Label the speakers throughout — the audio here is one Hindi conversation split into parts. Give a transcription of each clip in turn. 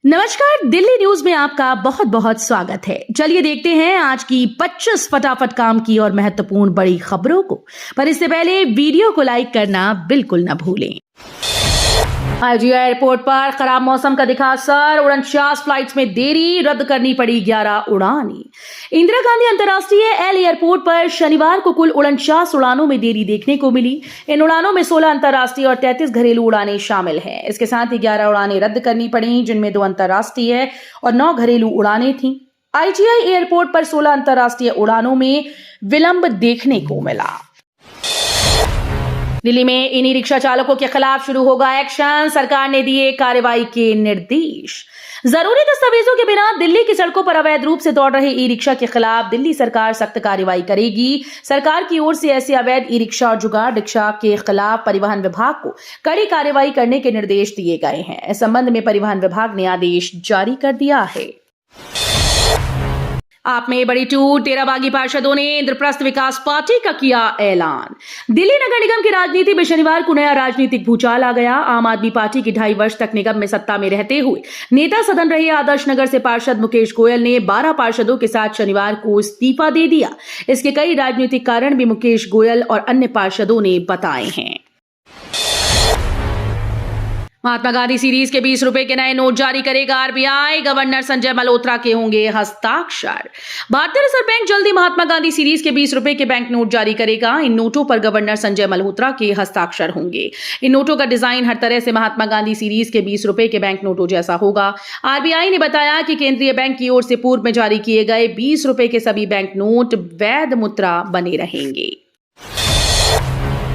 Speaker 1: नमस्कार, दिल्ली न्यूज में आपका बहुत बहुत स्वागत है। चलिए देखते हैं आज की 25 फटाफट काम की और महत्वपूर्ण बड़ी खबरों को। पर इससे पहले वीडियो को लाइक करना बिल्कुल न भूलें। आईजीआई एयरपोर्ट पर खराब मौसम का दिखा असर, 49 फ्लाइट्स में देरी, रद्द करनी पड़ी 11 उड़ानें। इंदिरा गांधी अंतर्राष्ट्रीय एयरपोर्ट पर शनिवार को कुल 49 उड़ानों में देरी देखने को मिली। इन उड़ानों में 16 अंतर्राष्ट्रीय और 33 घरेलू उड़ानें शामिल हैं। इसके साथ ही 11 उड़ानें रद्द करनी पड़ी, जिनमें 2 अंतर्राष्ट्रीय और 9 घरेलू उड़ानें थीं। आईजीआई एयरपोर्ट पर 16 अंतर्राष्ट्रीय उड़ानों में विलंब देखने को मिला। दिल्ली में ई रिक्शा चालकों के खिलाफ शुरू होगा एक्शन, सरकार ने दिए कार्रवाई के निर्देश। जरूरी दस्तावेजों के बिना दिल्ली की सड़कों पर अवैध रूप से दौड़ रहे ई रिक्शा के खिलाफ दिल्ली सरकार सख्त कार्रवाई करेगी। सरकार की ओर से ऐसे अवैध ई रिक्शा और जुगाड़ रिक्शा के खिलाफ परिवहन विभाग को कड़ी कार्रवाई करने के निर्देश दिए गए हैं। इस संबंध में परिवहन विभाग ने आदेश जारी कर दिया है। आप में बड़ी टूट, 13 बागी पार्षदों ने इंद्रप्रस्थ विकास पार्टी का किया ऐलान। दिल्ली नगर निगम की राजनीति में शनिवार को नया राजनीतिक भूचाल आ गया। आम आदमी पार्टी की 2.5 वर्ष तक निगम में सत्ता में रहते हुए नेता सदन रहे आदर्श नगर से पार्षद मुकेश गोयल ने 12 पार्षदों के साथ शनिवार को इस्तीफा दे दिया। इसके कई राजनीतिक कारण भी मुकेश गोयल और अन्य पार्षदों ने बताए हैं। महात्मा गांधी सीरीज के 20 रुपए के नए नोट जारी करेगा आरबीआई, गवर्नर संजय मल्होत्रा के होंगे हस्ताक्षर। भारतीय रिजर्व बैंक जल्दी महात्मा गांधी सीरीज के 20 रुपए के बैंक नोट जारी करेगा। इन नोटों पर गवर्नर संजय मल्होत्रा के हस्ताक्षर होंगे। इन नोटों का डिजाइन हर तरह से महात्मा गांधी सीरीज के 20 रुपए के बैंक नोटों जैसा होगा। आरबीआई ने बताया कि केंद्रीय बैंक की ओर से पूर्व में जारी किए गए 20 रुपए के सभी बैंक नोट वैध मुद्रा बने रहेंगे।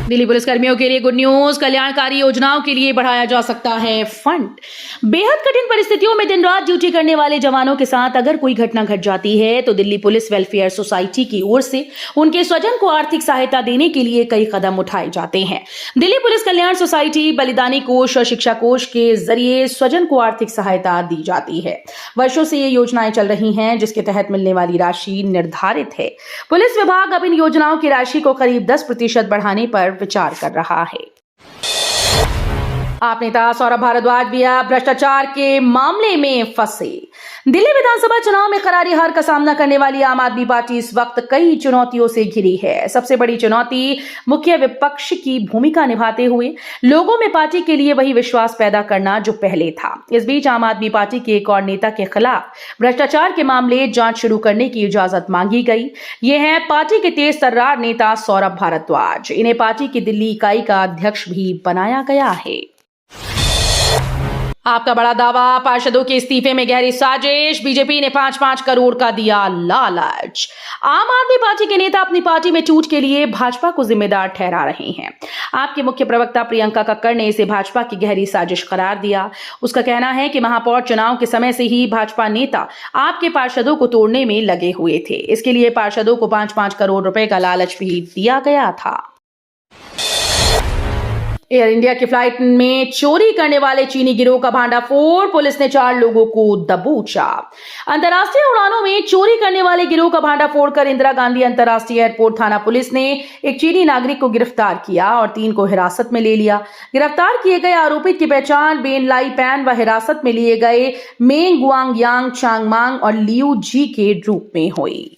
Speaker 1: दिल्ली पुलिस कर्मियों के लिए गुड न्यूज, कल्याणकारी योजनाओं के लिए बढ़ाया जा सकता है फंड। बेहद कठिन परिस्थितियों में दिन रात ड्यूटी करने वाले जवानों के साथ अगर कोई घटना घट जाती है तो दिल्ली पुलिस वेलफेयर सोसाइटी की ओर से उनके स्वजन को आर्थिक सहायता देने के लिए कई कदम उठाए जाते हैं। दिल्ली पुलिस कल्याण सोसाइटी बलिदानी कोष और शिक्षा कोष के जरिए स्वजन को आर्थिक सहायता दी जाती है। वर्षों से ये योजनाएं चल रही हैं, जिसके तहत मिलने वाली राशि निर्धारित है। पुलिस विभाग अब इन योजनाओं की राशि को करीब 10% बढ़ाने पर विचार कर रहा है। आप नेता सौरभ भारद्वाज भी अब भ्रष्टाचार के मामले में फंसे। दिल्ली विधानसभा चुनाव में करारी हार का सामना करने वाली आम आदमी पार्टी इस वक्त कई चुनौतियों से घिरी है। सबसे बड़ी चुनौती मुख्य विपक्ष की भूमिका निभाते हुए लोगों में पार्टी के लिए वही विश्वास पैदा करना जो पहले था। इस बीच आम आदमी पार्टी के एक और नेता के खिलाफ भ्रष्टाचार के मामले जांच शुरू करने की इजाजत मांगी गई। ये है पार्टी के तेज तर्रार नेता सौरभ भारद्वाज। इन्हें पार्टी की दिल्ली इकाई का अध्यक्ष भी बनाया गया है। आपका बड़ा दावा, पार्षदों के इस्तीफे में गहरी साजिश, बीजेपी ने 5-5 करोड़ का दिया लालच। आम आदमी पार्टी के नेता अपनी पार्टी में टूट के लिए भाजपा को जिम्मेदार ठहरा रहे हैं। आपके मुख्य प्रवक्ता प्रियंका कक्कड़ ने इसे भाजपा की गहरी साजिश करार दिया। उसका कहना है कि महापौर चुनाव के समय से ही भाजपा नेता आपके पार्षदों को तोड़ने में लगे हुए थे। इसके लिए पार्षदों को 5-5 करोड़ रुपए का लालच भी दिया गया था। एयर इंडिया की फ्लाइट में चोरी करने वाले चीनी गिरोह का भांडाफोड़, पुलिस ने 4 लोगों को दबोचा। अंतर्राष्ट्रीय उड़ानों में चोरी करने वाले गिरोह का भांडाफोड़ कर इंदिरा गांधी अंतर्राष्ट्रीय एयरपोर्ट थाना पुलिस ने एक चीनी नागरिक को गिरफ्तार किया और 3 को हिरासत में ले लिया। गिरफ्तार किए गए आरोपित की पहचान बेन लाई पैन व हिरासत में लिए गए मेंग गुआंगयांग चांगमांग और लियू जी के रूप में हुई।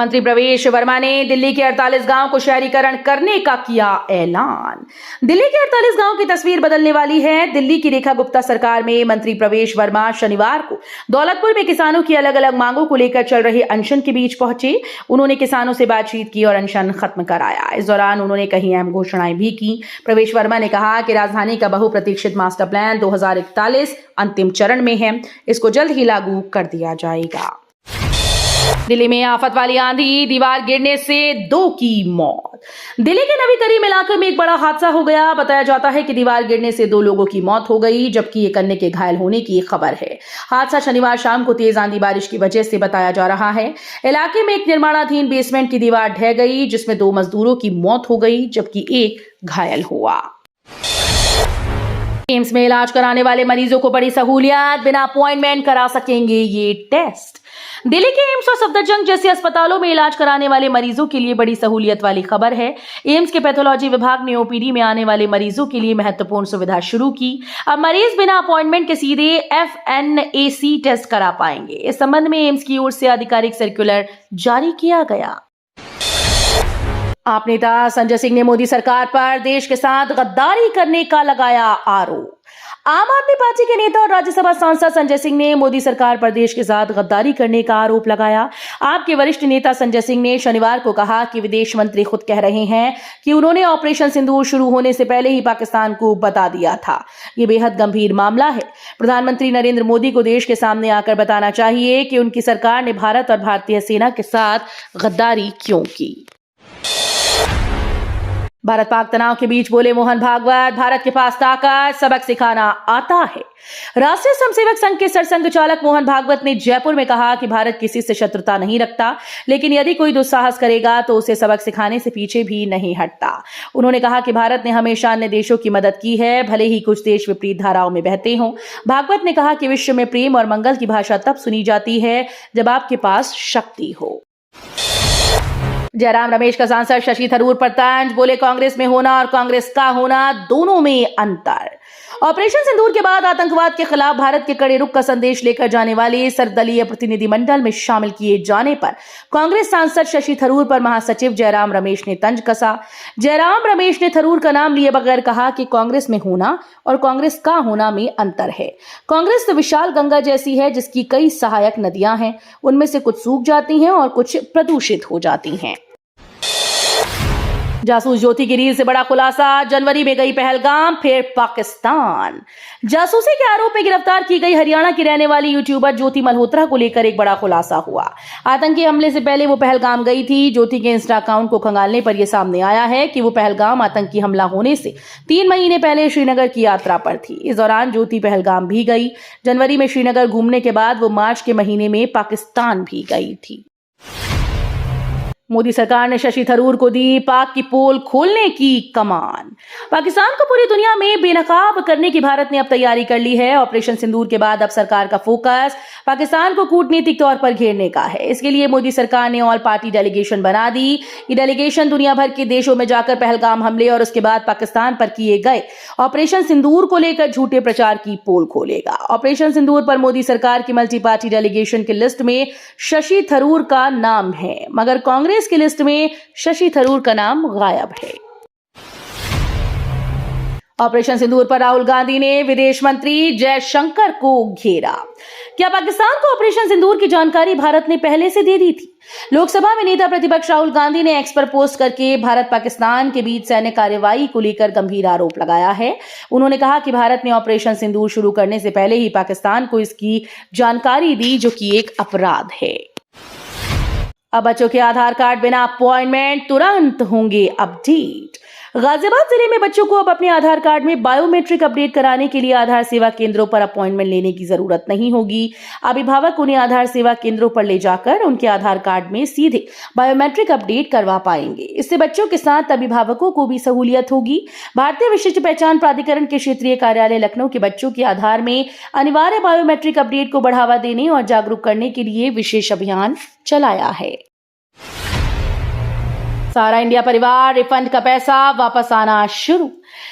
Speaker 1: मंत्री प्रवेश वर्मा ने दिल्ली के 48 गांव को शहरीकरण करने का किया ऐलान। दिल्ली के 48 गांव की तस्वीर बदलने वाली है। दिल्ली की रेखा गुप्ता सरकार में मंत्री प्रवेश वर्मा शनिवार को दौलतपुर में किसानों की अलग अलग मांगों को लेकर चल रहे अनशन के बीच पहुंचे। उन्होंने किसानों से बातचीत की और अनशन खत्म कराया। इस दौरान उन्होंने कई अहम घोषणाएं भी की। प्रवेश वर्मा ने कहा कि राजधानी का बहुप्रतीक्षित मास्टर प्लान 2041 अंतिम चरण में है। इसको जल्द ही लागू कर दिया जाएगा। दिल्ली में आफत वाली आंधी, दीवार गिरने से 2 की मौत। दिल्ली के नबी करीम इलाके में एक बड़ा हादसा हो गया। बताया जाता है कि दीवार गिरने से 2 लोगों की मौत हो गई, जबकि एक अन्य के घायल होने की खबर है। हादसा शनिवार शाम को तेज आंधी बारिश की वजह से बताया जा रहा है। इलाके में एक निर्माणाधीन बेसमेंट की दीवार ढह गई, जिसमें 2 मजदूरों की मौत हो गई, जबकि एक घायल हुआ। एम्स में इलाज कराने वाले मरीजों को बड़ी सहूलियत, बिना अपॉइंटमेंट करा सकेंगे ये टेस्ट। दिल्ली के एम्स और सफदरजंग जैसे अस्पतालों में इलाज कराने वाले मरीजों के लिए बड़ी सहूलियत वाली खबर है। एम्स के पैथोलॉजी विभाग ने ओपीडी में आने वाले मरीजों के लिए महत्वपूर्ण सुविधा शुरू की। अब मरीज बिना अपॉइंटमेंट के सीधे FNAC टेस्ट करा पाएंगे। इस संबंध में एम्स की ओर से आधिकारिक सर्कुलर जारी किया गया। आप नेता संजय सिंह ने मोदी सरकार पर देश के साथ गद्दारी करने का लगाया आरोप। आम आदमी पार्टी के नेता और राज्यसभा सांसद संजय सिंह ने मोदी सरकार पर देश के साथ गद्दारी करने का आरोप लगाया। आप के वरिष्ठ नेता संजय सिंह ने शनिवार को कहा कि विदेश मंत्री खुद कह रहे हैं कि उन्होंने ऑपरेशन सिंदूर शुरू होने से पहले ही पाकिस्तान को बता दिया था। ये बेहद गंभीर मामला है। प्रधानमंत्री नरेंद्र मोदी को देश के सामने आकर बताना चाहिए कि उनकी सरकार ने भारत और भारतीय सेना के साथ गद्दारी क्यों की। भारत पाक तनाव के बीच बोले मोहन भागवत, भारत के पास ताकत, सबक सिखाना आता है। राष्ट्रीय स्वयंसेवक संघ के सरसंघ चालक मोहन भागवत ने जयपुर में कहा कि भारत किसी से शत्रुता नहीं रखता, लेकिन यदि कोई दुस्साहस करेगा तो उसे सबक सिखाने से पीछे भी नहीं हटता। उन्होंने कहा कि भारत ने हमेशा अन्य देशों की मदद की है, भले ही कुछ देश विपरीत धाराओं में बहते हों। भागवत ने कहा कि विश्व में प्रेम और मंगल की भाषा तब सुनी जाती है जब आपके पास शक्ति हो। जयराम रमेश का सांसद शशि थरूर पर तंज, बोले कांग्रेस में होना और कांग्रेस का होना दोनों में अंतर। ऑपरेशन सिंदूर के बाद आतंकवाद के खिलाफ भारत के कड़े रुख का संदेश लेकर जाने वाले सर्वदलीय प्रतिनिधिमंडल में शामिल किए जाने पर कांग्रेस सांसद शशि थरूर पर महासचिव जयराम रमेश ने तंज कसा। जयराम रमेश ने थरूर का नाम लिए बगैर कहा कि कांग्रेस में होना और कांग्रेस का होना में अंतर है। कांग्रेस तो विशाल गंगा जैसी है जिसकी कई सहायक नदियां हैं, उनमें से कुछ सूख जाती हैं और कुछ प्रदूषित हो जाती हैं। जासूस ज्योति की रील से बड़ा खुलासा, जनवरी में गई पहलगाम फिर पाकिस्तान। जासूसी के आरोप में गिरफ्तार की गई हरियाणा की रहने वाली यूट्यूबर ज्योति मल्होत्रा को लेकर एक बड़ा खुलासा हुआ। आतंकी हमले से पहले वो पहलगाम गई थी। ज्योति के इंस्टा अकाउंट को खंगालने पर यह सामने आया है कि वो पहलगाम आतंकी हमला होने से 3 महीने पहले श्रीनगर की यात्रा पर थी। इस दौरान ज्योति पहलगाम भी गई। जनवरी में श्रीनगर घूमने के बाद वो मार्च के महीने में पाकिस्तान भी गई थी। मोदी सरकार ने शशि थरूर को दी पाक की पोल खोलने की कमान। पाकिस्तान को पूरी दुनिया में बेनकाब करने की भारत ने अब तैयारी कर ली है। ऑपरेशन सिंदूर के बाद अब सरकार का फोकस पाकिस्तान को कूटनीतिक तौर पर घेरने का है। इसके लिए मोदी सरकार ने ऑल पार्टी डेलीगेशन बना दी। ये डेलीगेशन दुनिया भर के देशों में जाकर पहलगाम हमले और उसके बाद पाकिस्तान पर किए गए ऑपरेशन सिंदूर को लेकर झूठे प्रचार की पोल खोलेगा। ऑपरेशन सिंदूर पर मोदी सरकार की मल्टी पार्टी डेलीगेशन की लिस्ट में शशि थरूर का नाम है, मगर कांग्रेस की लिस्ट में शशि थरूर का नाम गायब है। ऑपरेशन सिंदूर पर राहुल गांधी ने विदेश मंत्री जयशंकर को घेरा। क्या पाकिस्तान को ऑपरेशन सिंदूर की जानकारी भारत ने पहले से दे दी थी? लोकसभा में नेता प्रतिपक्ष राहुल गांधी ने एक्स पर पोस्ट करके भारत पाकिस्तान के बीच सैन्य कार्रवाई को लेकर गंभीर आरोप लगाया है। उन्होंने कहा कि भारत ने ऑपरेशन सिंदूर शुरू करने से पहले ही पाकिस्तान को इसकी जानकारी दी, जो कि एक अपराध है। अब बच्चों के आधार कार्ड बिना अपॉइंटमेंट तुरंत होंगे अपडेट। गाजियाबाद जिले में बच्चों को अब अपने आधार कार्ड में बायोमेट्रिक अपडेट कराने के लिए आधार सेवा केंद्रों पर अपॉइंटमेंट लेने की जरूरत नहीं होगी। अभिभावक उन्हें आधार सेवा केंद्रों पर ले जाकर उनके आधार कार्ड में सीधे बायोमेट्रिक अपडेट करवा पाएंगे। इससे बच्चों के साथ अभिभावकों को भी सहूलियत होगी। भारतीय विशिष्ट पहचान प्राधिकरण के क्षेत्रीय कार्यालय लखनऊ के बच्चों के आधार में अनिवार्य बायोमेट्रिक अपडेट को बढ़ावा देने और जागरूक करने के लिए विशेष अभियान चलाया है। सहारा इंडिया परिवार रिफंड का पैसा वापस आना शुरू।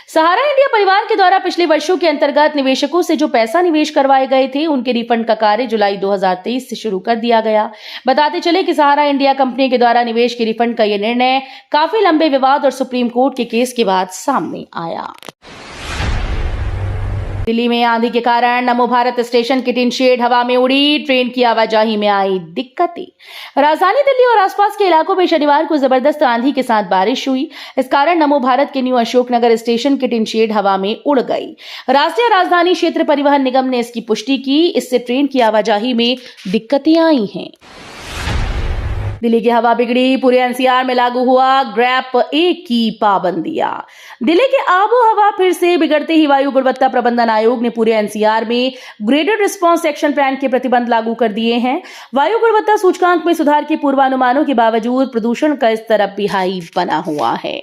Speaker 1: सहारा इंडिया परिवार के द्वारा पिछले वर्षों के अंतर्गत निवेशकों से जो पैसा निवेश करवाए गए थे, उनके रिफंड का कार्य जुलाई 2023 से शुरू कर दिया गया। बताते चले कि सहारा इंडिया कंपनी के द्वारा निवेश के रिफंड का यह निर्णय काफी लंबे विवाद और सुप्रीम कोर्ट के केस के बाद सामने आया। दिल्ली में आंधी के कारण नमो भारत स्टेशन की टिन शेड हवा में उड़ी, ट्रेन की आवाजाही में आई दिक्कतें। राजधानी दिल्ली और आसपास के इलाकों में शनिवार को जबरदस्त आंधी के साथ बारिश हुई। इस कारण नमो भारत के न्यू अशोकनगर स्टेशन की टिन शेड हवा में उड़ गई। राष्ट्रीय राजधानी क्षेत्र परिवहन निगम ने इसकी पुष्टि की। इससे ट्रेन की आवाजाही में दिक्कतें आई हैं। दिल्ली की हवा बिगड़ी, पूरे एनसीआर में लागू हुआ ग्रैप ए की पाबंदियां। दिल्ली के आबो हवा फिर से बिगड़ते ही वायु गुणवत्ता प्रबंधन आयोग ने पूरे एनसीआर में ग्रेडेड रिस्पांस एक्शन प्लान के प्रतिबंध लागू कर दिए हैं। वायु गुणवत्ता सूचकांक में सुधार के पूर्वानुमानों के बावजूद प्रदूषण का स्तर अब भी हाई बना हुआ है।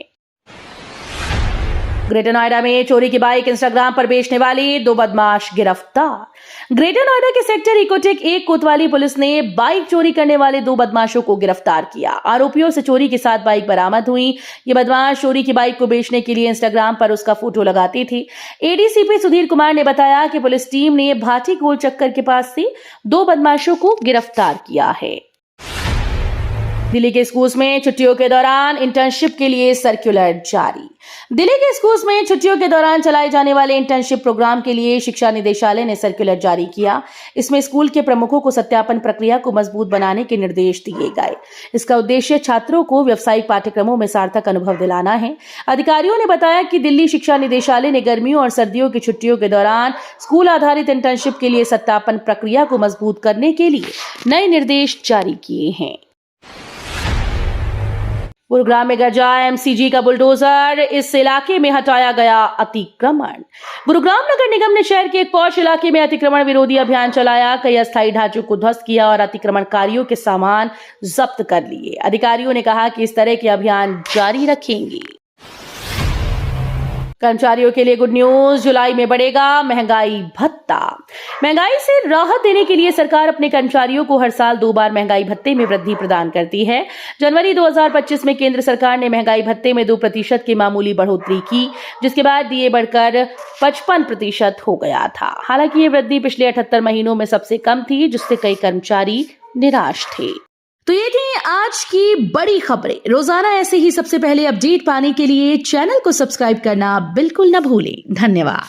Speaker 1: ग्रेटर नोएडा में चोरी की बाइक इंस्टाग्राम पर बेचने वाली 2 बदमाश गिरफ्तार। ग्रेटर नोएडा के सेक्टर इकोटेक 1 कोतवाली पुलिस ने बाइक चोरी करने वाले 2 बदमाशों को गिरफ्तार किया। आरोपियों से चोरी के साथ बाइक बरामद हुई। ये बदमाश चोरी की बाइक को बेचने के लिए इंस्टाग्राम पर उसका फोटो लगाते थे। एडीसीपी सुधीर कुमार ने बताया कि पुलिस टीम ने भाटी गोल चक्कर के पास से 2 बदमाशों को गिरफ्तार किया है। दिल्ली के स्कूल्स में छुट्टियों के दौरान इंटर्नशिप के लिए सर्कुलर जारी। दिल्ली के स्कूल्स में छुट्टियों के दौरान चलाए जाने वाले इंटर्नशिप प्रोग्राम के लिए शिक्षा निदेशालय ने सर्कुलर जारी किया। इसमें स्कूल के प्रमुखों को सत्यापन प्रक्रिया को मजबूत बनाने के निर्देश दिए गए। इसका उद्देश्य छात्रों को व्यावसायिक पाठ्यक्रमों में सार्थक अनुभव दिलाना है। अधिकारियों ने बताया कि दिल्ली शिक्षा निदेशालय ने गर्मियों और सर्दियों की छुट्टियों के दौरान स्कूल आधारित इंटर्नशिप के लिए सत्यापन प्रक्रिया को मजबूत करने के लिए नए निर्देश जारी किए हैं। गुरुग्राम में गरजा एमसीजी का बुलडोजर, इस इलाके में हटाया गया अतिक्रमण। गुरुग्राम नगर निगम ने शहर के एक पॉश इलाके में अतिक्रमण विरोधी अभियान चलाया। कई अस्थायी ढांचों को ध्वस्त किया और अतिक्रमणकारियों के सामान जब्त कर लिए। अधिकारियों ने कहा कि इस तरह के अभियान जारी रखेंगे। कर्मचारियों के लिए गुड न्यूज, जुलाई में बढ़ेगा महंगाई भत्ता। महंगाई से राहत देने के लिए सरकार अपने कर्मचारियों को हर साल 2 बार महंगाई भत्ते में वृद्धि प्रदान करती है। जनवरी 2025 में केंद्र सरकार ने महंगाई भत्ते में 2% की मामूली बढ़ोतरी की, जिसके बाद ये बढ़कर 55% हो गया था। हालांकि ये वृद्धि पिछले 78 महीनों में सबसे कम थी, जिससे कई कर्मचारी निराश थे। तो ये थी आज की बड़ी खबरें। रोजाना ऐसे ही सबसे पहले अपडेट पाने के लिए चैनल को सब्सक्राइब करना बिल्कुल न भूलें। धन्यवाद।